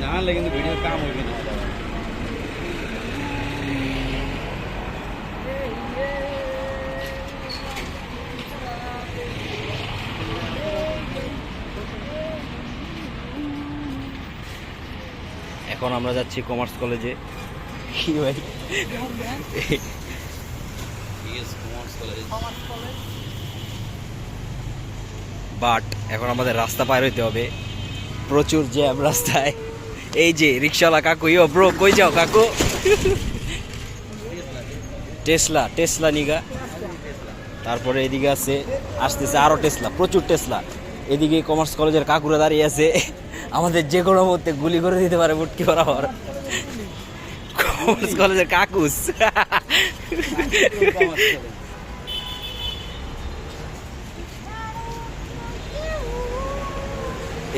না হলে কিন্তু ভিডিও কাম হইবে না। এখন আমরা যাচ্ছি কমার্স কলেজে। কি ভাই? বাট এখন আমাদের রাস্তা পার হইতে হবে, প্রচুর জ্যাম রাস্তায়। এই যে রিক্সাওয়ালা কাকু, ইয়ো ব্রো কই যাও কাকু? টেসলা, টেসলা নিগা। তারপরে এদিকে আছে, আসতেছে আরো টেসলা, প্রচুর টেসলা। এদিকে কমার্স কলেজের কাকুরা দাঁড়িয়ে আছে, আমাদের যে কোনো মুহূর্তে গুলি করে দিতে পারে মুটকি বরাবর। কমার্স কলেজের কাকুস।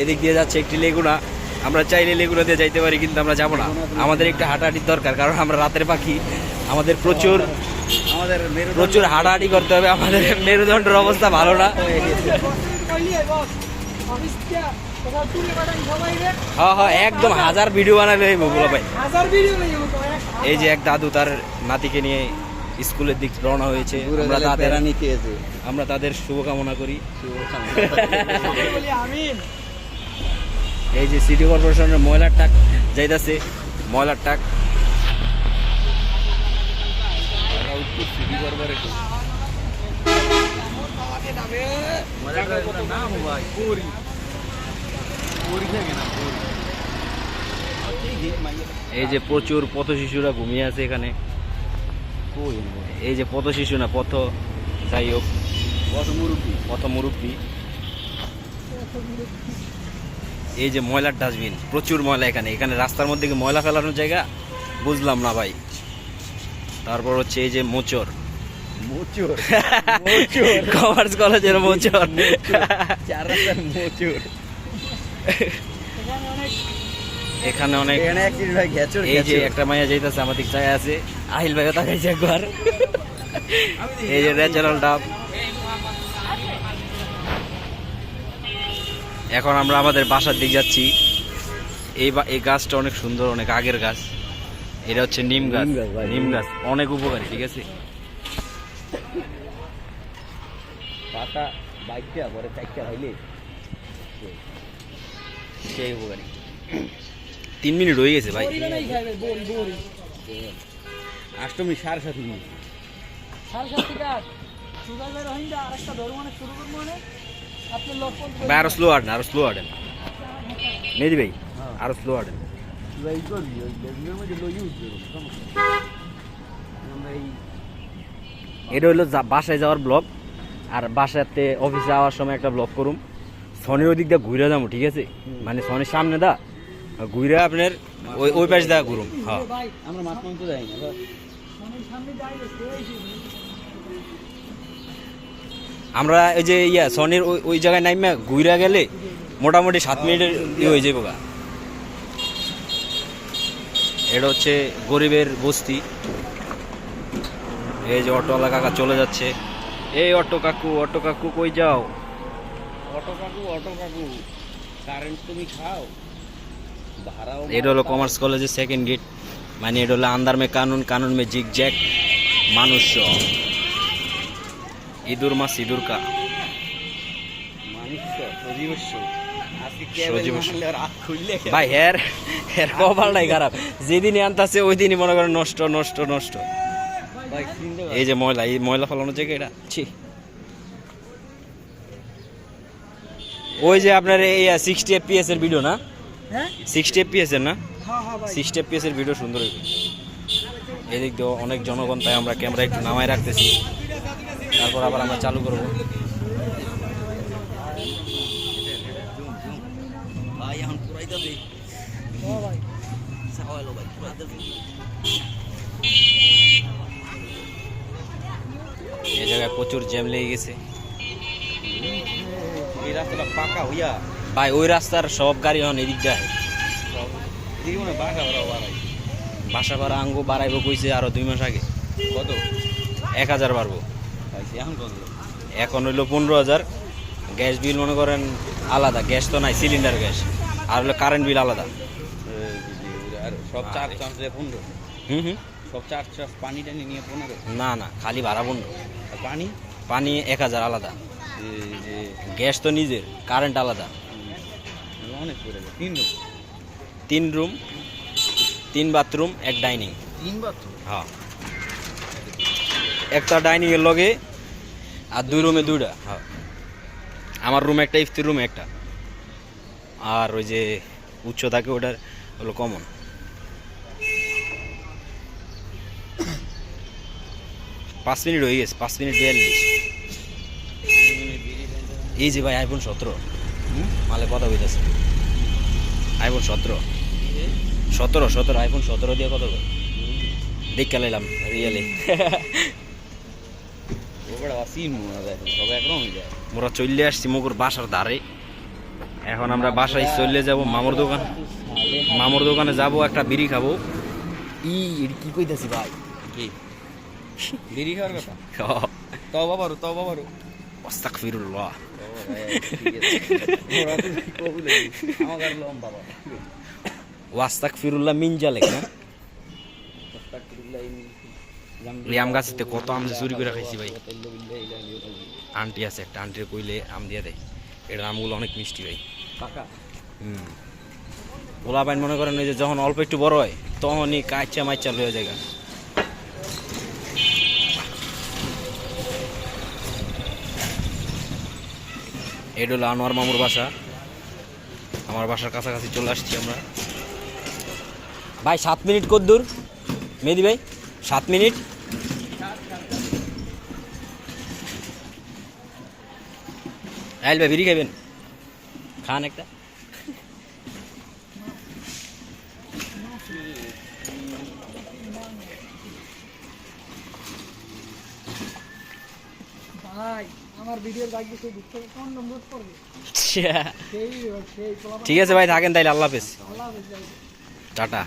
এদিক দিয়ে যাচ্ছে একটি লেগুনা। আমরা চাইলে লেগুনা দিয়ে যাইতে পারি, কিন্তু আমরা যাবো না। আমাদের একটু হাঁটাহাঁটির দরকার, কারণ আমরা রাতের পাখি। আমাদের প্রচুর প্রচুর হাঁটাহাঁটি করতে হবে। আমাদের মেরুদণ্ডের অবস্থা ভালো না। হ্যাঁ হ্যাঁ, একদম হাজার ভিডিও বানালে বগুলো ভাই। এই যে এক দাদু তার নাতিকে নিয়ে স্কুলের দিক রওনা হয়েছে। আমরা তাদের শুভকামনা করি। এই যে সিটি কর্পোরেশনের ময়লার ট্রাক যাইতাছে, ময়লার ট্রাক। এই যে প্রচুর পথ শিশুরা ঘুমিয়ে আছে এখানে। এই যে পথ শিশু না, পথ যাই হোক, পথ মুরব্বী। এই যে ময়লার ডাস্টবিন, প্রচুর ময়লা এখানে। এখানে রাস্তার মধ্যে কি ময়লা ফেলানোর জায়গা বুঝলাম না ভাই। তারপর হচ্ছে এই যে মোচর, কমার্স কলেজের মোচর। এখানে অনেক, এই যে একটা মাইয়া যাইতেছে আমাদের চায় আছে, আহিল ভাইও তাকাইছে একবার। এই যে ন্যাচারাল ডাব। এখন আমরা আমাদের বাসার দিক যাচ্ছি। এই গাছটা অনেক সুন্দর, অনেক আগের গাছ। এটা হচ্ছে নিম গাছ। নিম গাছ অনেক উপকারী, ঠিক আছে। পাতা বাইকটা পরে চাইটা হইলে সেই উপকারী। 3 মিনিট হয়ে গেছে ভাই। 8 মিনিট 7:30 মিনিট। ভাই আরো স্লো আড়েন, আরো স্লো আড়েন মেদি ভাই, আরো স্লো আড়েন। এটা হইলো বাসায় যাওয়ার ব্লগ, আর বাসাতে অফিসে যাওয়ার সময় একটা ব্লগ করুম। সনির ওই দিক দিয়ে ঘুরে যাবো, ঠিক আছে। মানে সনির সামনে দা ঘুরে আপনার ওই পাশ দা ঘুরুম। হ্যাঁ, আমরা এই যে সনির ওই জায়গায় নাইমা ঘুরে গেলে মোটামুটি 7 মিনিটের হয়ে যাবো গা। এটা হচ্ছে গরিবের বস্তি। এই যে অটোওয়ালা কাকা চলে যাচ্ছে। এই অটো কাকু, অটো কাকু কই যাও? অটো কাকু, অটো কাকু, কারেন্ট তুমি খাও। এটা হলো কমার্স কলেজের সেকেন্ড গেট। মানে এটা হলো আন্দার মে কানুন, কানুন মে জিগ জ্যাক, মানুষ ইঁদুর মা সিঁদুর কা ভাই। হের হের কপাল নাই খারাপ, যেদিনই আনতাছে ওই দিনই মনে করেন নষ্ট নষ্ট নষ্ট। এই যে ময়লা, এই ময়লা ফেলানোর জায়গা এটা। ওই যে আপনার এই 60 FPS এর ভিডিও না, 60 FPS এর না, 60 FPS এর ভিডিও সুন্দর হইবে। এদিক দিয়ে অনেক জনগণ, তাই আমরা ক্যামেরা একটু নামায় রাখতেছি, তারপর আবার আমরা চালু করবো। এই জায়গায় প্রচুর জ্যাম লেগে গেছে। এই রাস্তাটা পাকা হইয়া ভাই, ওই রাস্তার সব গাড়ি এখন এদিক যায়। বাসা ভাড়া আঙ্গো বাড়াইবো কইছে আরো 2 মাস আগে। কত? 1000 বাড়বো। এখন হইলো 15,000। গ্যাস বিল মনে করেন আলাদা, গ্যাস তো নাই, সিলিন্ডার গ্যাস। আর হলো কারেন্ট বিল আলাদা। আর সব আরে। চার্জ চার্জ 15, হুম হুম। সব চার্জ চার্জ পানি টানি নিয়ে 15। না না, খালি ভাড়া বন্ধ। আর পানি পানি 1000 আলাদা। যে গ্যাস তো নিজের, কারেন্ট আলাদা। অনেক পড়ে যায়। 3 room, 3 room, 3 bathroom, 1 dining. 3 bathroom. হ্যাঁ, একটা ডাইনিং এর লগে আর 2 রুমে 2টা। হ্যাঁ, আমার রুম একটা, ইফতির রুমে একটা। আর ওই যে উচ্চ থাকে ওটার হলো কমন। পাঁচ মিনিট হয়ে গেছে, 5 মিনিট 42। এই যে ভাই আইফোন 17 মালে কথা বলতেছে। আইফোন 17 আইফোন 17 দিয়ে কথা বল। দেখে লাইলাম রিয়েলি। ওটা সিন মনে যায় সব একরকম হয়ে যায়। মোরা চলে আসছি মুকুর বাসার ধারে। এখন আমরা বাসায় চলে যাব মামুর দোকান। মামুর দোকানে যাব, একটা বিড়ি খাবো। এটা কি কইতাছি ভাই? কি বিড়ি খাওয়ার কথা? তাও বাবারও আস্তাগফিরুল্লাহ। আমার লম্বা বাবা ওয়াস্তাগফিরুল্লাহ মিনজা লেখ না। এই আম গাছেতে কত আম যে চুরি করে খাইছি ভাই। আন্টি আছে একটা, আন্টির কইলে আম দিয়ে দেয়। এটার আমগুলো অনেক মিষ্টি ভাই। কাকা পোলা পাইন মনে করেন ওই যে যখন অল্প একটু বড় হয় তখনই কাচ্চা মাইচা লয়ে যায়। এটা হলো আনোয়ার মামুর বাসা। আমার বাসার কাছাকাছি চলে আসছি আমরা ভাই। 7 মিনিট কত দূর মেহেদি ভাই? 7 মিনিট। আইল ভাই বিড়ি খাবেন? খান একটা। ভাই আমার ভিডিওর বাইক দেখে দিচ্ছে কোন নম্বর করবে সেই ঠিক আছে ভাই, থাকেন তাইলে। আল্লাহ হাফেজ, আল্লাহ হাফেজ ভাই। টাটা।